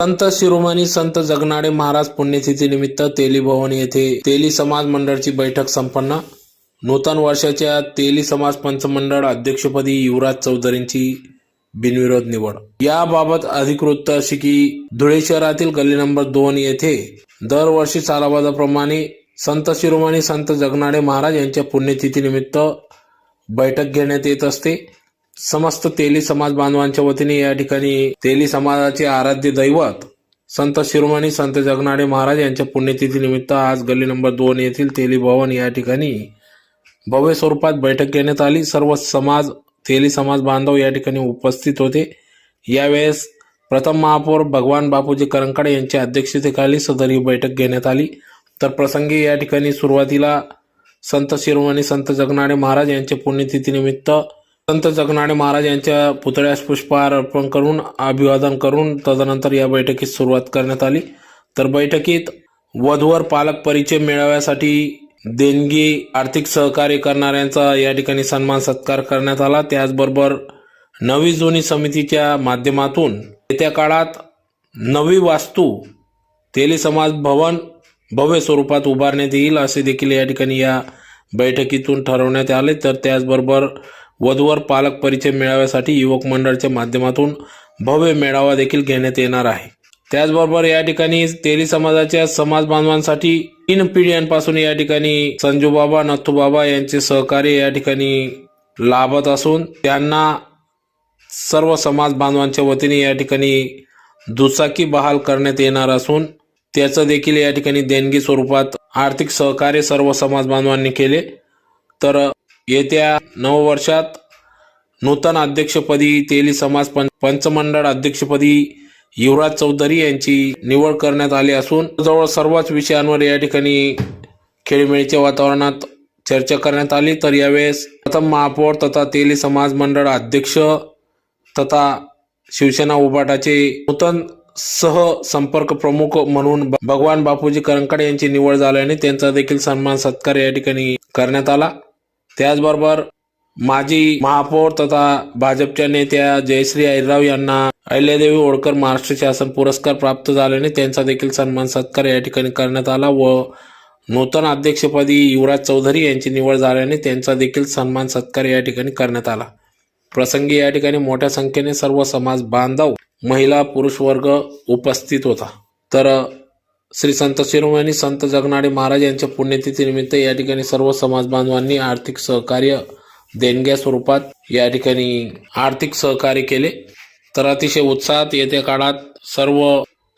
संत शिरोमणी संत जगनाडे महाराज पुण्यतिथी निमित्त तेली भवन येथे तेली समाज मंडळाची बैठक संपन्न। नूतन वर्षाच्या तेली समाज पंचमंडळ अध्यक्षपदी युवराज चौधरींची बिनविरोध निवड। याबाबत अधिकृत अशी की धुळे शहरातील गल्ली नंबर 2 येथे दरवर्षी सालाबादाप्रमाणे संत शिरोमणी संत जगनाडे महाराज यांच्या पुण्यतिथी निमित्त बैठक घेण्यात येत असते। समस्त तेली समाज बांधवांच्या वतीने या ठिकाणी तेली समाजाचे आराध्य दैवत संत शिरोमणी संत जगनाडे महाराज यांच्या पुण्यतिथी निमित्त आज गल्ली नंबर 2 येथील तेली भवन या ठिकाणी भव्य स्वरूपात बैठक घेण्यात आली। सर्व समाज तेली समाज बांधव या ठिकाणी उपस्थित होते। यावेळेस प्रथम महापौर भगवान बापूजी करंकाडे यांच्या अध्यक्षतेखाली सदर ही बैठक घेण्यात आली। तर प्रसंगी या ठिकाणी सुरुवातीला संत शिरोमणी संत जगनाडे महाराज यांच्या पुण्यतिथी निमित्त संत जगनाडे महाराज यांच्या पुतळ्यास पुष्पहार अर्पण करून अभिवादन करून तदनंतर या बैठकीस सुरुवात करण्यात आली। तर बैठकीत वधूवर पालक परिचय मेळाव्यासाठी देणगी आर्थिक सहकार्य करणाऱ्यांचा या ठिकाणी सन्मान सत्कार करण्यात आला। त्याचबरोबर नवी जुनी समितीच्या माध्यमातून येत्या काळात नवी वास्तू तेली समाज भवन भव्य स्वरूपात उभारण्यात येईल असे देखील या ठिकाणी या बैठकीतून ठरवण्यात आले। तर त्याचबरोबर वधूवर पालक परिचय मेळाव्यासाठी युवक मंडळाच्या माध्यमातून भव्य मेळावा देखील घेण्यात येणार आहे। त्याचबरोबर या ठिकाणी तेली समाजाच्या समाज बांधवांसाठी 3 पिढ्यांपासून या ठिकाणी संजूबाबा नथुबाबा यांचे सहकार्य या ठिकाणी लाभत असून त्यांना सर्व समाज बांधवांच्या वतीने या ठिकाणी दुचाकी बहाल करण्यात येणार असून त्याचं देखील या ठिकाणी देणगी स्वरूपात आर्थिक सहकार्य सर्व समाज बांधवांनी केले। तर येत्या नववर्षात नूतन अध्यक्षपदी तेली समाज पंचमंडळ अध्यक्षपदी युवराज चौधरी यांची निवड करण्यात आली असून जवळ सर्वच विषयांवर या ठिकाणी खेळीमेळीच्या वातावरणात चर्चा करण्यात आली। तर यावेळेस प्रथम महापौर तथा तेली समाज मंडळ अध्यक्ष तथा शिवसेना उभाटाचे नूतन सह संपर्क प्रमुख म्हणून भगवान बापूजी करंकाडे यांची निवड झाल्याने त्यांचा देखील सन्मान सत्कार या ठिकाणी करण्यात आला। त्याचबरोबर माजी महापौर तथा भाजपच्या नेत्या जयश्री अहिरराव यांना अहिल्यादेवी होळकर महाराष्ट्र शासन पुरस्कार प्राप्त झाल्याने त्यांचा देखील सन्मान सत्कार या ठिकाणी करण्यात आला व नूतन अध्यक्षपदी युवराज चौधरी यांची निवड झाल्याने त्यांचा देखील सन्मान सत्कार या ठिकाणी करण्यात आला। प्रसंगी या ठिकाणी मोठ्या संख्येने सर्व समाज बांधव महिला पुरुष वर्ग उपस्थित होता। तर श्री संत शिरोमणी संत जगनाडे महाराज यांच्या पुण्यतिथी निमित्त या ठिकाणी सर्व समाज बांधवांनी आर्थिक सहकार्य देणग्या स्वरूपात या ठिकाणी आर्थिक सहकार्य केले। तर अतिशय उत्साहात येत्या काळात सर्व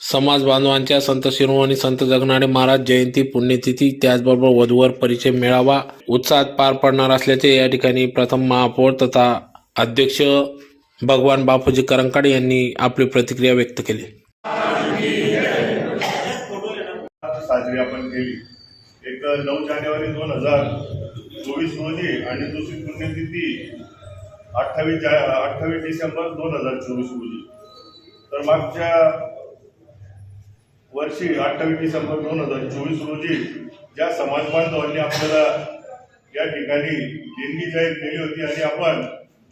समाज बांधवांच्या संत शिरोमणी संत जगनाडे महाराज जयंती पुण्यतिथी त्याचबरोबर वधूवर परिचय मेळावा उत्साहात पार पडणार असल्याचे या ठिकाणी प्रथम महापौर तथा अध्यक्ष भगवान बापूजी करंकाडे यांनी आपली प्रतिक्रिया व्यक्त केली। साजरी आपण केली एक 9 जानेवारी 2024 रोजी आणि दुसरी पुण्यतिथी 28 डिसेंबर 2024 रोजी। तर मागच्या वर्षी 28 डिसेंबर 2024 रोजी ज्या समाज बांधवांनी आपल्याला या ठिकाणी देणगी जाहीर केली होती आणि आपण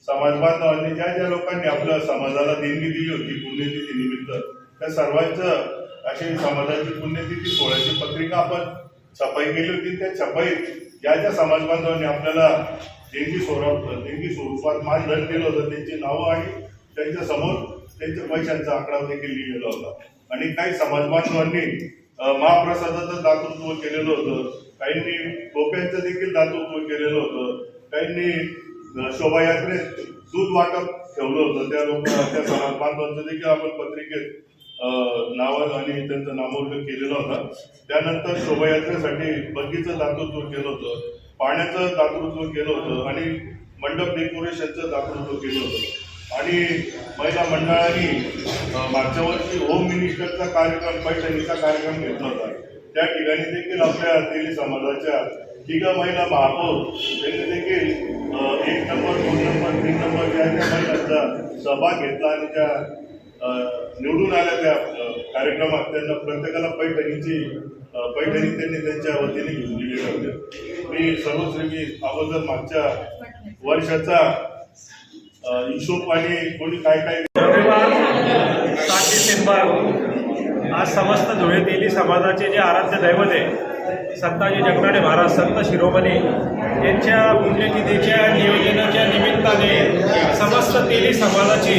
समाज बांधवांनी ज्या लोकांनी आपल्या समाजाला देणगी दिली होती पुण्यतिथी निमित्त त्या सर्वांचं अशी समाजाची पुण्यतिथी 16ची पत्रिका आपण छपाई केली होती। त्या छपाईत ज्या समाज बांधवांनी आपल्याला देणगी स्वरूपात मानधन केलं होतं त्यांची नावं आणि त्यांच्या समोर त्यांच्या पैशांचा आकडा देखील लिहिलेला होता। आणि काही समाज बांधवांनी महाप्रसादाचं दातृत्व केलेलं होतं, काहींनी टोप्यांचं देखील दातृत्व केलेलं होतं, काहींनी शोभायात्रेत दूध वाटप ठेवलं होतं। त्या समाज बांधवांचं देखील आपण पत्रिकेत नाव आणि त्यांचं नामोल्लेख केलेला होता। त्यानंतर शोभायात्रेसाठी बग्गीचं दातृत्व केलं होतं, पाण्याचं दातृत्व केलं होतं आणि मंडप डेकोरेशनचं दातृत्व केलं होतं। आणि महिला मंडळाने मागच्या वर्षी होम मिनिस्टरचा कार्यक्रम पैठणीचा कार्यक्रम घेतला होता। त्या ठिकाणी देखील आपल्या तेली समाजाच्या 3 महिला महापौर त्यांनी देखील 1 नंबर 2 नंबर 3 नंबर या महिलांचा सहभाग घेतला आणि त्या निवडून आल्या त्या कार्यक्रमात त्यांना प्रत्येकाला पैठणी त्यांनी त्यांच्या वतीने घेऊन दिलेल्या होत्या। मी सर्वश्री अगोदर मागच्या वर्षाचा हिशोब आणि कोणी काय 7 डिसेंबर आज समस्त धुळे तेली समाजाचे जे आराध्य दैवत आहे संताजी जगनाडे महाराज संत शिरोमणी यांच्या पुण्यतिथीच्या नियोजनाच्या निमित्ताने समस्त तेली समाजाची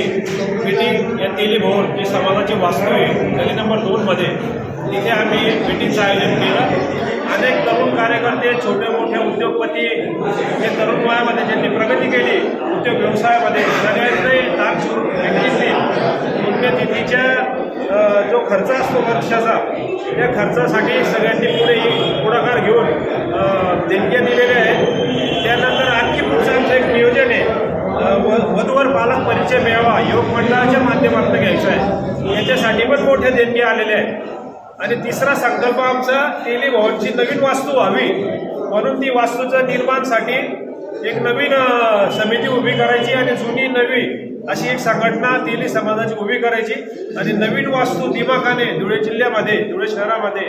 मीटिंग या तेली भवन जी समाजाची वास्तू आहे गली नंबर 2 मध्ये तिथे आम्ही मीटिंगचं आयोजन केलं। अनेक तरुण कार्यकर्ते छोटे मोठे उद्योगपती हे तरुण वयामध्ये ज्यांनी प्रगती केली उद्योग व्यवसायामध्ये सगळ्यांनी दानशूर व्यक्तींनी पुण्यतिथीच्या जो खर्च असतो वर्षाचा त्या खर्चासाठी सगळ्यांनी पुढाकार घेऊन देणग्या दिलेल्या आहेत। त्यानंतर आणखी पुढचं आमचं एक नियोजन आहे वधूवर पालक परिचय मेळावा योग मंडळाच्या माध्यमातून घ्यायचा आहे, याच्यासाठी पण मोठे देणगे आलेले आहेत। आणि तिसरा संकल्प आमचा तेली भवनची नवीन वास्तू व्हावी म्हणून ती वास्तूच्या निर्माणासाठी एक नवीन समिती उभी करायची आणि जुनी नवी अशी एक संघटना तेली समाजाची उभी करायची आणि नवीन वास्तू दिमाखाने धुळे जिल्ह्यामध्ये धुळे शहरामध्ये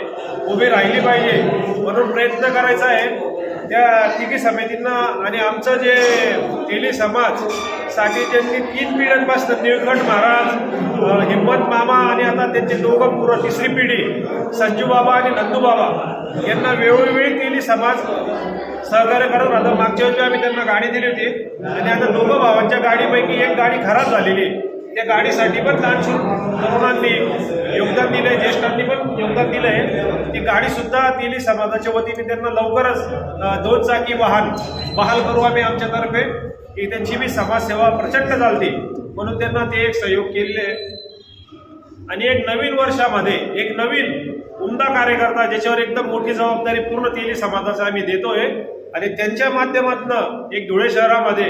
उभी राहिली पाहिजे म्हणून प्रयत्न करायचा आहे। त्या तिघी समितींना आणि आमचं जे तेली समाज साठी ज्यांनी 3 पिढ्यांपासून निळकंठ महाराज हिम्मत मामा आणि आता त्यांचे दोघं पूर्व तिसरी पिढी संजू बाबा आणि नंदू बाबा यांना वेळोवेळी तेली समाज सहकार्य करत राहतो। मागच्या वेळी आम्ही त्यांना गाडी दिली होती आणि आता दोघं भावांच्या गाडीपैकी एक गाडी खराब झालेली आहे, त्या गाडीसाठी पण दानशूर तरुणांनी योगदान दिलंय, ज्येष्ठांनी पण योगदान दिलंय। ती गाडी सुद्धा तेली समाजाच्या वतीने त्यांना लवकरच 2 चाकी वाहन बहाल करू आम्ही आमच्यातर्फे की त्यांची बी समाजसेवा प्रचंड चालते म्हणून त्यांना ते एक सहयोग केलेले आहे। आणि एक नवीन वर्षामध्ये एक नवीन उमदा कार्यकर्ता ज्याच्यावर एकदम मोठी जबाबदारी पूर्ण तेली समाजाचा आम्ही देतोय आणि त्यांच्या माध्यमातून एक धुळे शहरामध्ये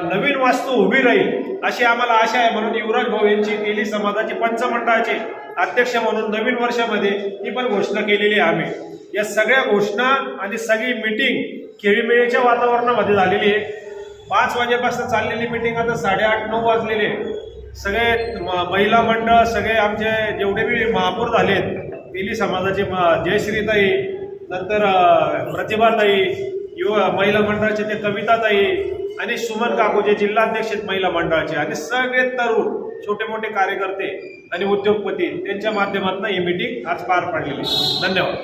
नवीन वास्तू उभी राहील अशी आम्हाला आशा आहे। म्हणून युवराज भाऊ यांची तेली समाजाची पंचमंडळाचे अध्यक्ष म्हणून नवीन वर्षामध्ये ही पण घोषणा केलेली आहे आम्ही। या सगळ्या घोषणा आणि सगळी मीटिंग खेळीमेळीच्या वातावरणामध्ये झालेली आहे। 5 वाजेपासून चाललेली मीटिंग आता 8:30-9 वाजलेले सगळे महिला मंडळ सगळे आमचे जेवढे बी महापौर झालेत तेली समाजाचे जयश्रीताई नंतर प्रतिभाताई महिला मंडळाचे ते कविताताई आणि सुमन काकू जे जिल्हाध्यक्ष आहेत महिला मंडळाचे आणि सगळे तरुण छोटे मोठे कार्यकर्ते आणि उद्योगपती त्यांच्या माध्यमातून ही मीटिंग आज पार पडलेली। धन्यवाद।